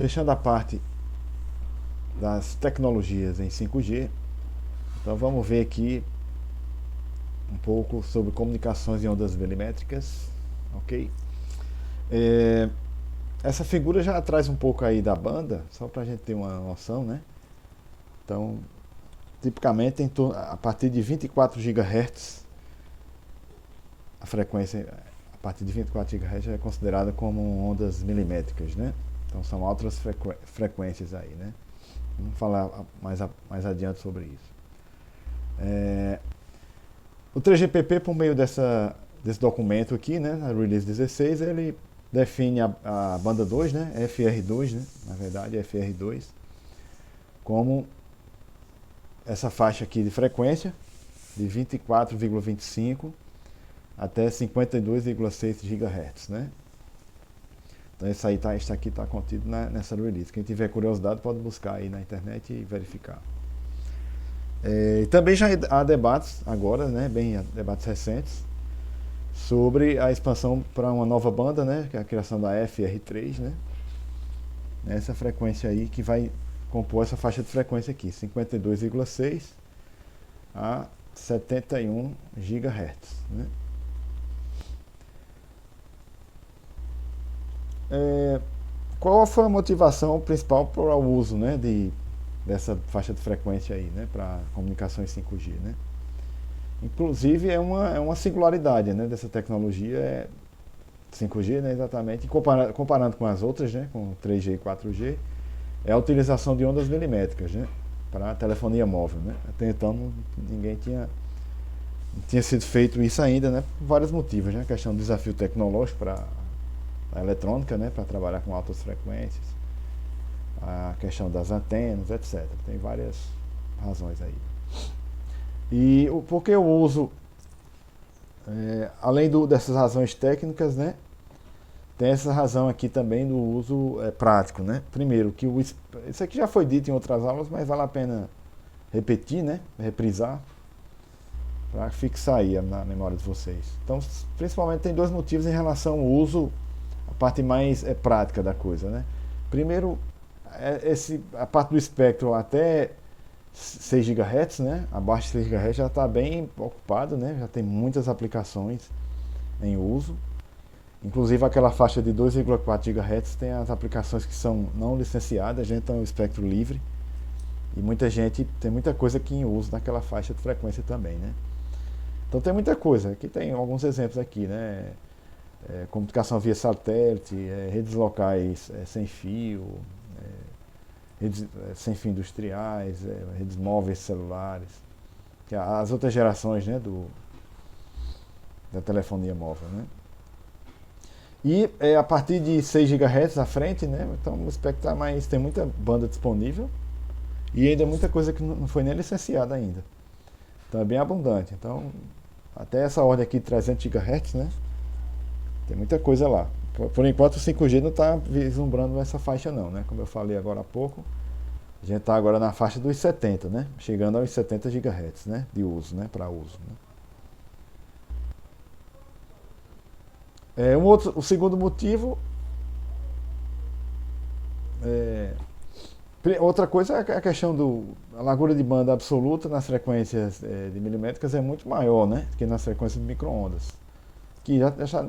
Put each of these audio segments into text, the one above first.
Fechando a parte das tecnologias em 5G, então vamos ver aqui um pouco sobre comunicações em ondas milimétricas, ok? É, essa figura já traz um pouco aí da banda, só para a gente ter uma noção, né? Então, tipicamente a partir de 24 GHz, a frequência a partir de 24 GHz é considerada como ondas milimétricas, né? Então são altas frequências aí, né? Vamos falar mais adiante sobre isso. O 3GPP, por meio desse documento aqui, né, a Release 16, ele define a banda 2, né, FR2, né, na verdade, FR2, como essa faixa aqui de frequência, de 24,25 até 52,6 GHz, né? Então isso aí isso aqui está contido nessa release. Quem tiver curiosidade pode buscar aí na internet e verificar. E também já há debates agora, né, debates recentes, sobre a expansão para uma nova banda, né, que é a criação da FR3, né, essa frequência aí que vai compor essa faixa de frequência aqui, 52,6 a 71 GHz. Né. Qual foi a motivação principal para o uso, né, dessa faixa de frequência aí, né, para comunicações 5G, né? Inclusive é uma singularidade, né, dessa tecnologia 5G, né, exatamente, comparando com as outras, né, com 3G e 4G, é a utilização de ondas milimétricas, né, para telefonia móvel, né. Até então ninguém tinha sido feito isso ainda, né, por vários motivos, né, a questão do desafio tecnológico para a eletrônica, né, para trabalhar com altas frequências, a questão das antenas, etc. Tem várias razões aí. E por que eu uso, além dessas razões técnicas, né, tem essa razão aqui também do uso prático, né? Primeiro, que isso aqui já foi dito em outras aulas, mas vale a pena repetir, né? Reprisar, para fixar aí na memória de vocês. Então, principalmente tem dois motivos em relação ao uso, a parte mais prática da coisa, né? Primeiro, a parte do espectro até 6 GHz, né? Abaixo de 6 GHz já está bem ocupado, né? Já tem muitas aplicações em uso. Inclusive aquela faixa de 2,4 GHz tem as aplicações que são não licenciadas, a gente tem um espectro livre e muita gente tem muita coisa aqui em uso naquela faixa de frequência também, né? Então tem muita coisa, aqui tem alguns exemplos aqui, né? Comunicação via satélite, redes locais sem fio, redes sem fio industriais, redes móveis celulares, que as outras gerações, né, da telefonia móvel, né? E a partir de 6 GHz à frente, né? Então o espectro tá mais, tem muita banda disponível e ainda muita coisa que não foi nem licenciada ainda. Então é bem abundante. Então até essa ordem aqui de 300 GHz, né? Tem muita coisa lá. Por enquanto o 5G não está vislumbrando essa faixa não, né? Como eu falei agora há pouco, a gente está agora na faixa dos 70, né? Chegando aos 70 GHz, né? De uso, né? Para uso, né? O segundo motivo outra coisa é a questão a largura de banda absoluta nas frequências de milimétricas é muito maior, né, que nas frequências de microondas. Que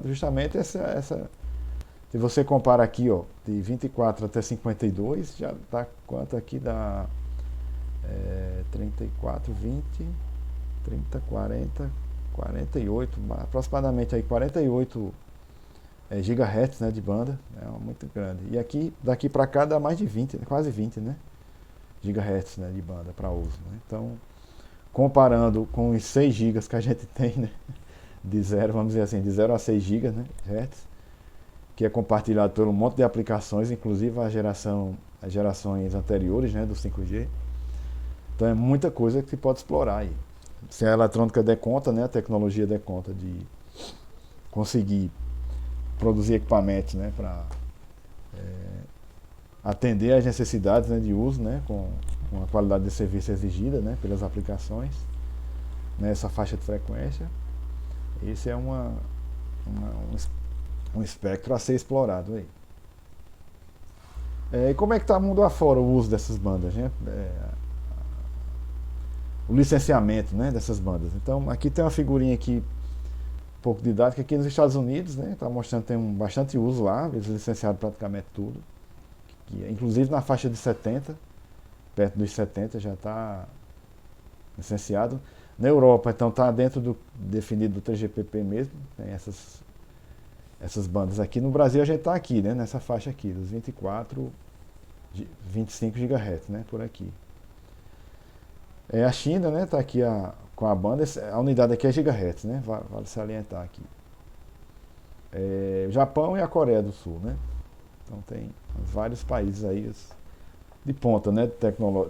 justamente se você compara aqui, ó, de 24 até 52, já dá quanto aqui dá 34, 20, 30, 40, 48, aproximadamente aí 48 gigahertz, né, de banda, é muito grande. E aqui, daqui para cá dá mais de 20, quase 20, né, gigahertz, né, de banda para uso. Né? Então, comparando com os 6 gigas que a gente tem, né, de zero, vamos dizer assim, de 0 a 6 gigas, né, hertz, que é compartilhado por um monte de aplicações, inclusive as gerações anteriores, né, do 5G. Então é muita coisa que se pode explorar aí. Se a eletrônica der conta, né, a tecnologia der conta de conseguir produzir equipamentos, né, para atender às necessidades, né, de uso, né, com a qualidade de serviço exigida, né, pelas aplicações nessa faixa de frequência. Esse é um espectro a ser explorado aí. E como é que está mundo afora o uso dessas bandas, né? O licenciamento, né, dessas bandas. Então aqui tem uma figurinha aqui um pouco didática aqui nos Estados Unidos, né? Está mostrando que tem bastante uso lá, eles licenciaram praticamente tudo. Inclusive na faixa de 70, perto dos 70 já está licenciado. Na Europa, então, está dentro do definido do 3GPP mesmo, tem essas bandas aqui. No Brasil a gente está aqui, né, nessa faixa aqui, dos 24, 25 GHz, né, por aqui. A China, né, está aqui com a banda, a unidade aqui é GHz, né, vale salientar aqui. O Japão e a Coreia do Sul, né. Então tem vários países aí de ponta, né,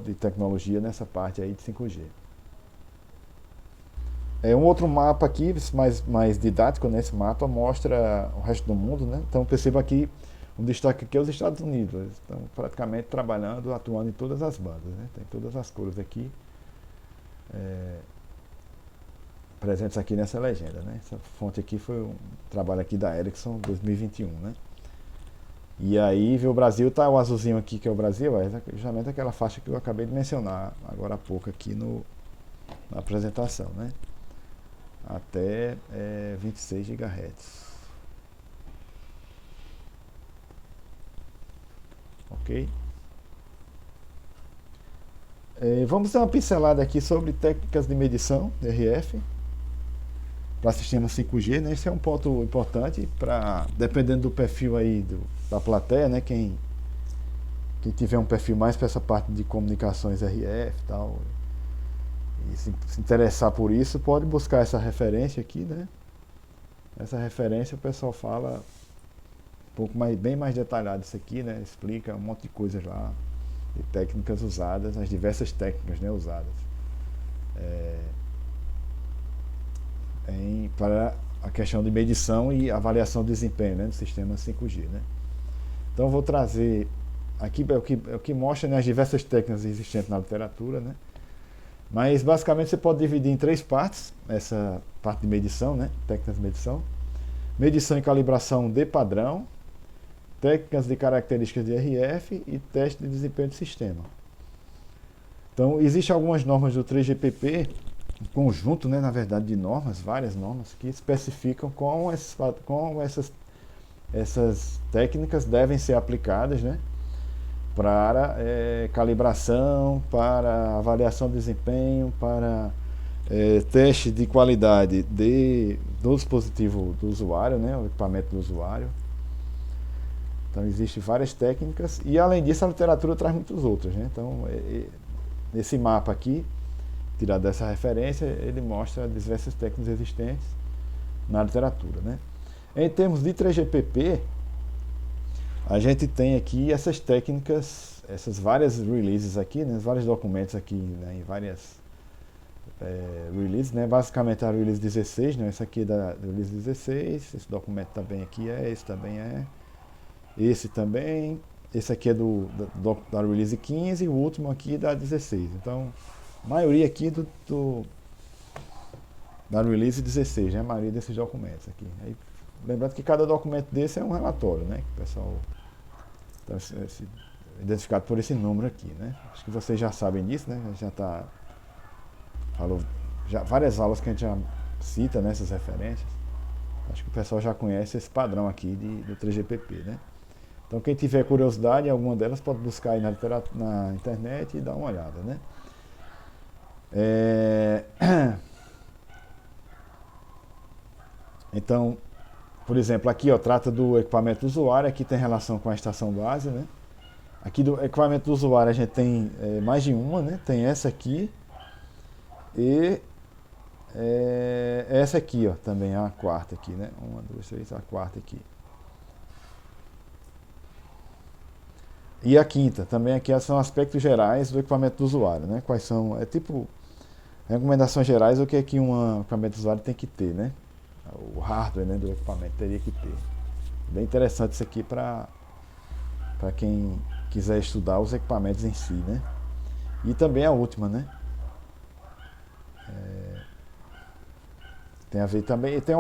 de tecnologia nessa parte aí de 5G. Um outro mapa aqui, mais didático, nesse mapa mostra o resto do mundo, né? Então perceba aqui, um destaque aqui é os Estados Unidos, eles estão praticamente trabalhando, atuando em todas as bandas, né? Tem todas as cores aqui presentes aqui nessa legenda, né? Essa fonte aqui foi um trabalho aqui da Ericsson 2021, né? E aí, o Brasil, tá o azulzinho aqui que é o Brasil, é justamente aquela faixa que eu acabei de mencionar agora há pouco aqui na apresentação, né? Até 26 GHz. Ok? Vamos dar uma pincelada aqui sobre técnicas de medição de RF para sistema 5G, né? Esse é um ponto importante para, dependendo do perfil aí da plateia, né? Quem tiver um perfil mais para essa parte de comunicações RF e tal, e se interessar por isso, pode buscar essa referência aqui, né? Essa referência o pessoal fala um pouco bem mais detalhado isso aqui, né? Explica um monte de coisas lá, de técnicas usadas, as diversas técnicas, né, usadas para a questão de medição e avaliação de desempenho, né, do sistema 5G, né? Então vou trazer aqui o que mostra, né, as diversas técnicas existentes na literatura, né? Mas basicamente você pode dividir em 3 partes, essa parte de medição, né? Técnicas de medição. Medição e calibração de padrão, técnicas de características de RF e teste de desempenho do sistema. Então, existem algumas normas do 3GPP, um conjunto, né, na verdade, de normas, várias normas, que especificam como essas técnicas devem ser aplicadas, né? Para calibração, para avaliação de desempenho, para teste de qualidade do dispositivo do usuário, né, o equipamento do usuário. Então existem várias técnicas e além disso a literatura traz muitas outras, né? Então nesse mapa aqui, tirado dessa referência, ele mostra diversas técnicas existentes na literatura, né? Em termos de 3GPP, a gente tem aqui essas técnicas, essas várias releases aqui, né, vários documentos aqui, né, em várias releases, né, basicamente a release 16, né, esse aqui é da release 16, esse documento também aqui esse também esse também, esse aqui é da release 15 e o último aqui da 16. Então, a maioria aqui da release 16, né, a maioria desses documentos aqui. Aí, lembrando que cada documento desse é um relatório, né, que o pessoal está identificado por esse número aqui, né. Acho que vocês já sabem disso, né, falou várias aulas que a gente já cita nessas referências. Acho que o pessoal já conhece esse padrão aqui do 3GPP, né. Então quem tiver curiosidade em alguma delas pode buscar aí na internet e dar uma olhada, né. Então, por exemplo, aqui trata do equipamento do usuário, aqui tem relação com a estação base, né. Aqui do equipamento do usuário a gente tem mais de uma, né. Tem essa aqui e essa aqui, também a quarta aqui, né. 1, 2, 3, a quarta aqui. E a quinta, também aqui são aspectos gerais do equipamento do usuário, né? Quais são, tipo, recomendações gerais, o que é que um equipamento do usuário tem que ter, né? O hardware, né, do equipamento teria que ter. Bem interessante isso aqui para quem quiser estudar os equipamentos em si, né? E também a última, né? Tem a ver também, e tem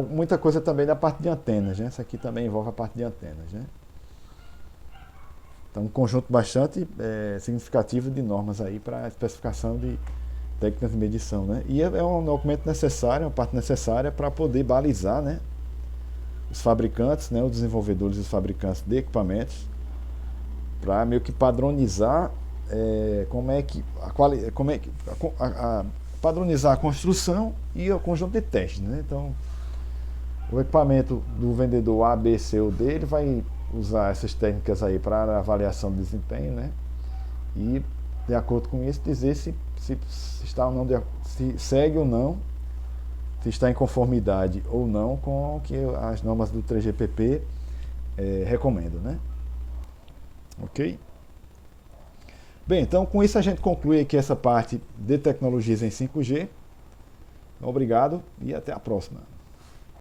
muita coisa também da parte de antenas, né? Isso aqui também envolve a parte de antenas, né? Então, um conjunto bastante significativo de normas aí para a especificação de técnicas de medição, né? E é um documento necessário, uma parte necessária para poder balizar, né, os fabricantes, né, os desenvolvedores e os fabricantes de equipamentos, para meio que padronizar padronizar a construção e o conjunto de testes, né? Então, o equipamento do vendedor A, B, C ou D, ele vai usar essas técnicas aí para avaliação de desempenho, né? E, de acordo com isso, dizer se está ou não, se segue ou não, se está em conformidade ou não com o que as normas do 3GPP recomendam, né? Ok? Bem, então com isso a gente conclui aqui essa parte de tecnologias em 5G. Obrigado e até a próxima.